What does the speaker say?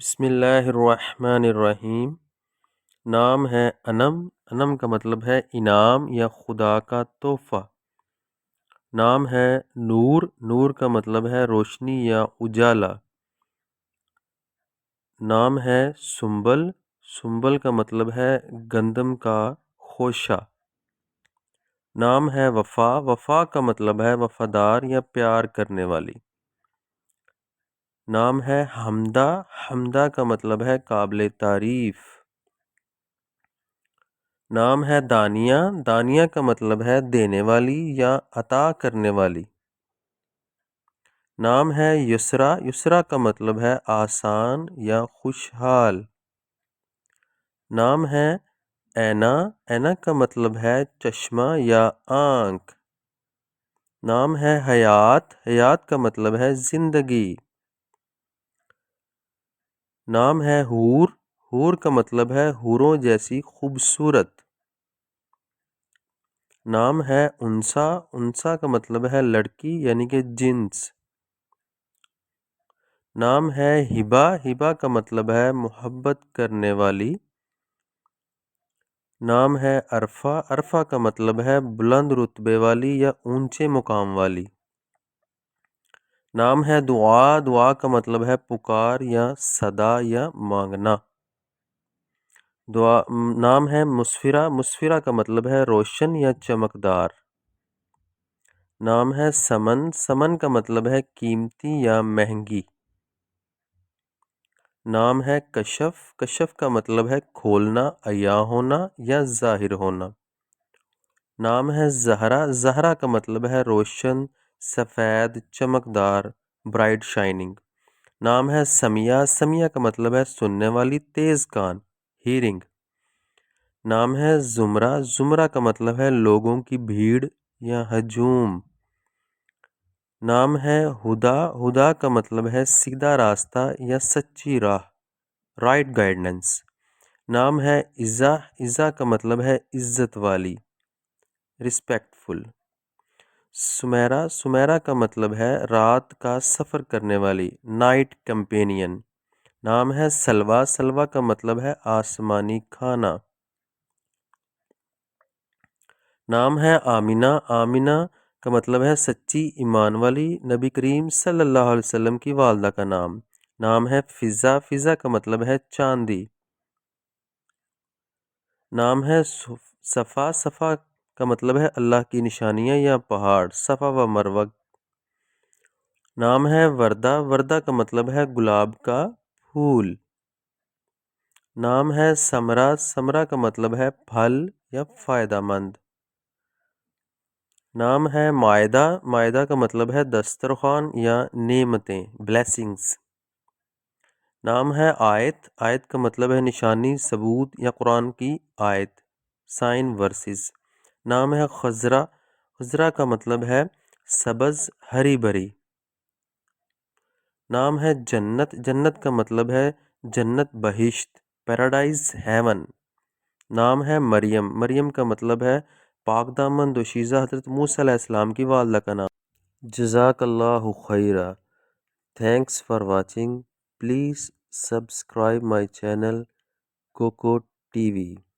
بسم اللہ الرحمن الرحیم۔ نام ہے انم۔ انم کا مطلب ہے انعام یا خدا کا تحفہ۔ نام ہے نور۔ نور کا مطلب ہے روشنی یا اجالا۔ نام ہے سنبل۔ سنبل کا مطلب ہے گندم کا خوشہ۔ نام ہے وفا۔ وفا کا مطلب ہے وفادار یا پیار کرنے والی۔ نام ہے حمدہ۔ حمدہ کا مطلب ہے قابل تعریف۔ نام ہے دانیہ۔ دانیہ کا مطلب ہے دینے والی یا عطا کرنے والی۔ نام ہے یسریٰ۔ یسریٰ کا مطلب ہے آسان یا خوشحال۔ نام ہے اینا۔ اینا کا مطلب ہے چشمہ یا آنکھ۔ نام ہے حیات۔ حیات کا مطلب ہے زندگی۔ نام ہے حور۔ حور کا مطلب ہے حوروں جیسی خوبصورت۔ نام ہے انثیٰ۔ انثیٰ کا مطلب ہے لڑکی یعنی کہ جنس۔ نام ہے ہبہ۔ ہبہ کا مطلب ہے محبت کرنے والی۔ نام ہے عرفہ۔ عرفہ کا مطلب ہے بلند رتبے والی یا اونچے مقام والی۔ نام ہے دعا۔ دعا کا مطلب ہے پکار یا صدا یا مانگنا۔ نام ہے مسفرہ۔ مسفرہ کا مطلب ہے روشن یا چمکدار۔ نام ہے سمن۔ سمن کا مطلب ہے قیمتی یا مہنگی۔ نام ہے کشف۔ کشف کا مطلب ہے کھولنا، عیاں ہونا یا ظاہر ہونا۔ نام ہے زہرہ۔ زہرہ کا مطلب ہے روشن، سفید، چمکدار، برائٹ شائننگ۔ نام ہے سمیہ۔ سمیہ کا مطلب ہے سننے والی، تیز کان، ہیرنگ۔ نام ہے زمرہ۔ زمرہ کا مطلب ہے لوگوں کی بھیڑ یا ہجوم۔ نام ہے ہدا۔ ہدا کا مطلب ہے سیدھا راستہ یا سچی راہ، رائٹ گائیڈنس۔ نام ہے عزا۔ عزا کا مطلب ہے عزت والی، رسپیکٹفل۔ سمیرہ۔ سمیرہ کا مطلب ہے رات کا سفر کرنے والی، نائٹ کمپینین۔ نام ہے سلویٰ۔ سلویٰ کا مطلب ہے آسمانی کھانا۔ نام ہے آمنہ۔ آمنہ کا مطلب ہے سچی ایمان والی، نبی کریم صلی اللہ علیہ وسلم کی والدہ کا نام۔ نام ہے فضا۔ فضا کا مطلب ہے چاندی۔ نام ہے صفا۔ صفا کا مطلب ہے اللہ کی نشانیاں یا پہاڑ، صفا و مروہ۔ نام ہے وردہ۔ وردہ کا مطلب ہے گلاب کا پھول۔ نام ہے ثمرہ۔ ثمرہ کا مطلب ہے پھل یا فائدہ مند۔ نام ہے مائدہ۔ مائدہ کا مطلب ہے دسترخوان یا نعمتیں، بلیسنگز۔ نام ہے آیت۔ آیت کا مطلب ہے نشانی، ثبوت یا قرآن کی آیت، سائن ورسز۔ نام ہے خضرہ۔ خضرہ کا مطلب ہے سبز، ہری بھری۔ نام ہے جنت۔ جنت کا مطلب ہے جنت بہشت، پیراڈائز ہیون۔ نام ہے مریم۔ مریم کا مطلب ہے پاک دامن دوشیزہ حضرت موسیٰ علیہ السلام کی والدہ کا نام۔ جزاک اللہ خیرہ۔ Thanks for watching. Please subscribe my channel Koko TV we.